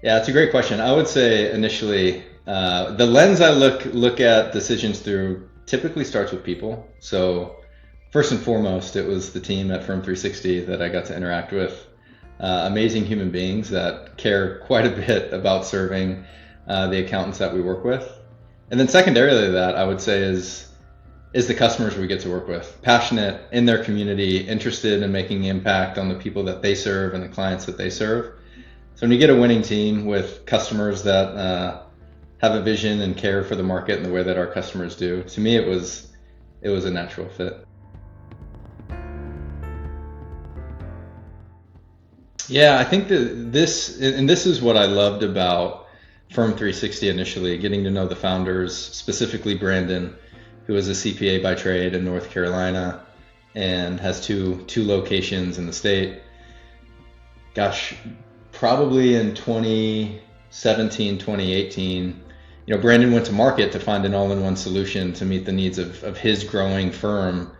Yeah, it's a great question. I would say initially, the lens I look at decisions through typically starts with people. So first and foremost, it was the team at Firm360 that I got to interact with. Amazing human beings that care quite a bit about serving the accountants that we work with. And then secondarily to that, I would say is the customers we get to work with, passionate in their community, interested in making impact on the people that they serve and the clients that they serve. So when you get a winning team with customers that have a vision and care for the market in the way that our customers do, to me it was a natural fit. Yeah, I think that this is what I loved about Firm360 initially, getting to know the founders, specifically Brandon, who is a CPA by trade in North Carolina and has two locations in the state. Gosh, probably in 2017, 2018, Brandon went to market to find an all-in-one solution to meet the needs of his growing firm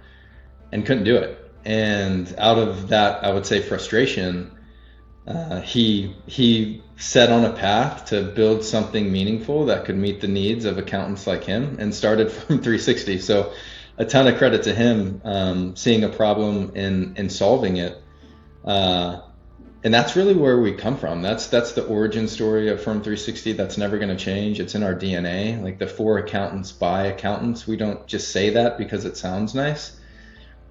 and couldn't do it. And out of that, I would say frustration, he set on a path to build something meaningful that could meet the needs of accountants like him and started from 360. So a ton of credit to him, seeing a problem and solving it. And that's really where we come from. That's the origin story of Firm360. That's never going to change. It's in our DNA. Like the for accountants by accountants. We don't just say that because it sounds nice.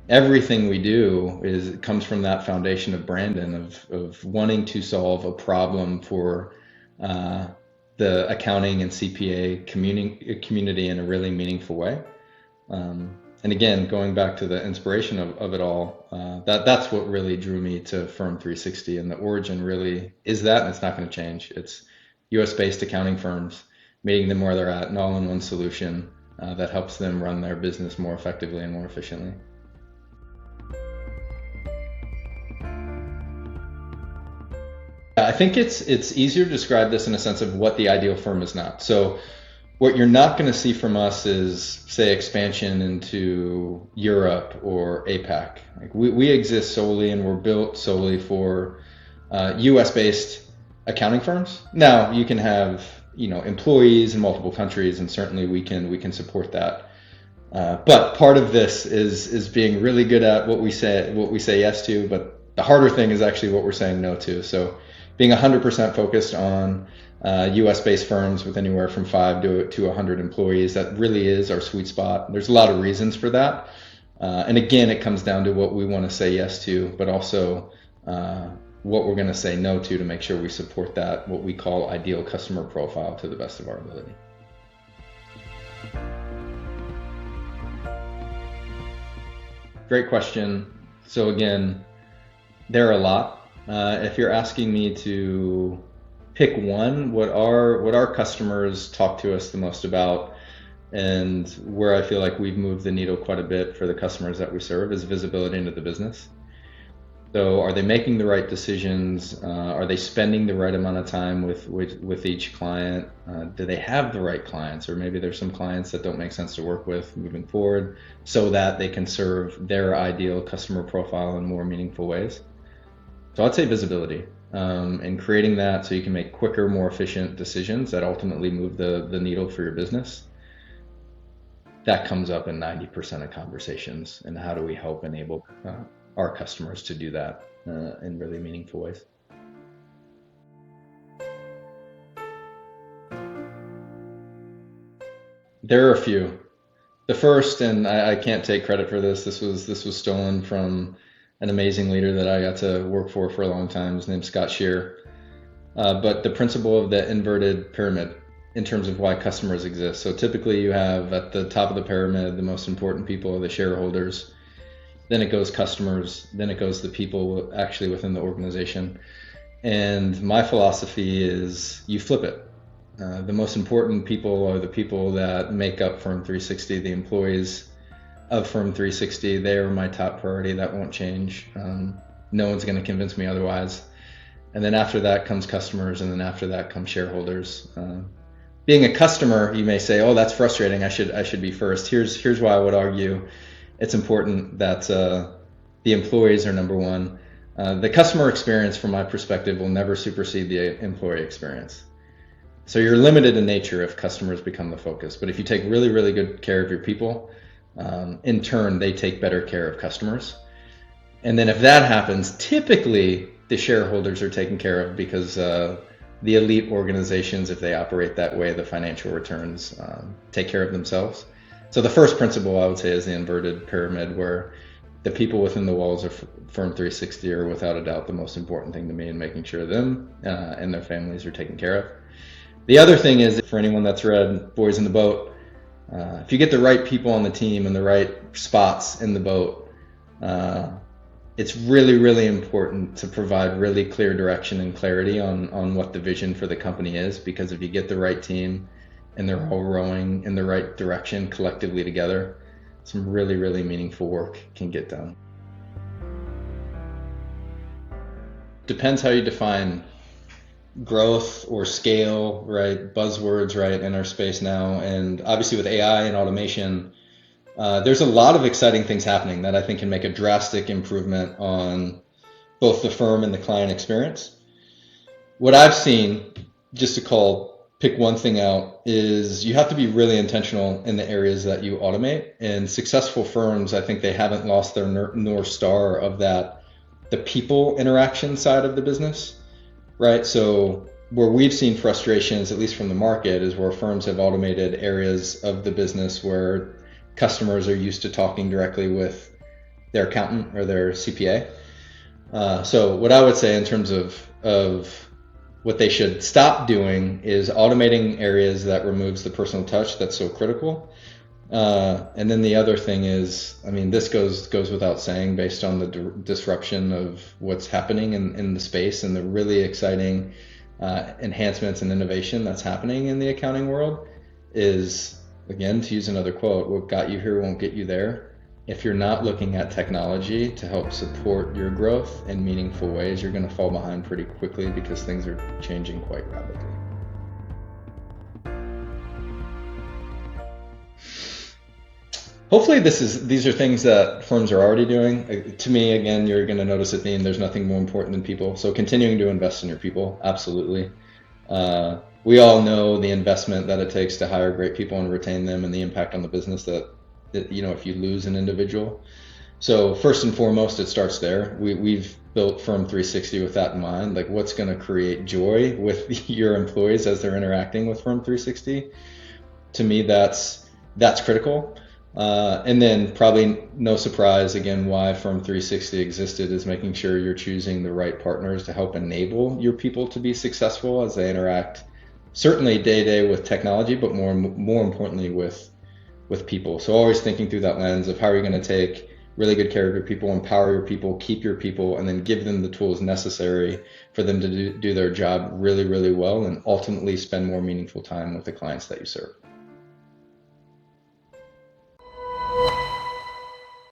Everything we do comes from that foundation of Brandon of wanting to solve a problem for the accounting and CPA community in a really meaningful way. And again, going back to the inspiration of it all, that's what really drew me to Firm360, and the origin really is that, and it's not going to change. It's US-based accounting firms, meeting them where they're at, an all-in-one solution that helps them run their business more effectively and more efficiently. I think it's easier to describe this in a sense of what the ideal firm is not. So what you're not going to see from us is, say, expansion into Europe or APAC. Like we exist solely and we're built solely for US-based accounting firms. Now you can have employees in multiple countries, and certainly we can support that. But part of this is being really good at what we say yes to, but the harder thing is actually what we're saying no to. So being 100% focused on US-based firms with anywhere from 5 to 100 employees, that really is our sweet spot. There's a lot of reasons for that. And again, it comes down to what we want to say yes to, but also what we're going to say no to make sure we support that, what we call ideal customer profile, to the best of our ability. Great question. So again, there are a lot. If you're asking me to pick one, what our customers talk to us the most about, and where I feel like we've moved the needle quite a bit for the customers that we serve, is visibility into the business. So are they making the right decisions? Are they spending the right amount of time with each client? Do they have the right clients? Or maybe there's some clients that don't make sense to work with moving forward, so that they can serve their ideal customer profile in more meaningful ways. So I'd say visibility, and creating that so you can make quicker, more efficient decisions that ultimately move the needle for your business. That comes up in 90% of conversations, and how do we help enable our customers to do that in really meaningful ways. There are a few. The first, and I can't take credit for this. This was stolen from an amazing leader that I got to work for a long time. His name's Scott Shear. But the principle of the inverted pyramid in terms of why customers exist. So typically you have at the top of the pyramid, the most important people are the shareholders. Then it goes customers. Then it goes the people actually within the organization. And my philosophy is you flip it. The most important people are the people that make up Firm360, the employees of Firm360. They are my top priority. That won't change. No one's going to convince me otherwise. And then after that comes customers, and then after that comes shareholders. Being a customer, you may say, "Oh, that's frustrating. I should be first." Here's why I would argue it's important that the employees are number one. The customer experience, from my perspective, will never supersede the employee experience. So you're limited in nature if customers become the focus. But if you take really, really good care of your people, in turn, they take better care of customers. And then if that happens, typically the shareholders are taken care of because the elite organizations, if they operate that way, the financial returns take care of themselves. So the first principle I would say is the inverted pyramid, where the people within the walls of Firm360 are without a doubt the most important thing to me in making sure them and their families are taken care of. The other thing is, for anyone that's read Boys in the Boat, if you get the right people on the team and the right spots in the boat, it's really, really important to provide really clear direction and clarity on what the vision for the company is, because if you get the right team and they're all rowing in the right direction collectively together, some really, really meaningful work can get done. Depends how you define growth or scale, right? Buzzwords, right, in our space now. And obviously with AI and automation, there's a lot of exciting things happening that I think can make a drastic improvement on both the firm and the client experience. What I've seen, just to pick one thing out, is you have to be really intentional in the areas that you automate. And successful firms, I think they haven't lost their North Star of that, the people interaction side of the business, right? So where we've seen frustrations, at least from the market, is where firms have automated areas of the business where customers are used to talking directly with their accountant or their CPA. So what I would say in terms of what they should stop doing is automating areas that removes the personal touch that's so critical. And then the other thing is, I mean, this goes without saying, based on the disruption of what's happening in the space and the really exciting enhancements and innovation that's happening in the accounting world, is, again, to use another quote, what got you here won't get you there. If you're not looking at technology to help support your growth in meaningful ways, you're going to fall behind pretty quickly, because things are changing quite rapidly. Hopefully these are things that firms are already doing. To me, again, you're going to notice a theme. There's nothing more important than people. So continuing to invest in your people, absolutely. We all know the investment that it takes to hire great people and retain them, and the impact on the business that if you lose an individual. So first and foremost, it starts there. We've built Firm360 with that in mind, like what's going to create joy with your employees as they're interacting with Firm360. To me, that's critical. And then probably no surprise, again, why Firm360 existed is making sure you're choosing the right partners to help enable your people to be successful as they interact, certainly day to day with technology, but more importantly with people. So always thinking through that lens of how are you going to take really good care of your people, empower your people, keep your people, and then give them the tools necessary for them to do their job really, really well, and ultimately spend more meaningful time with the clients that you serve.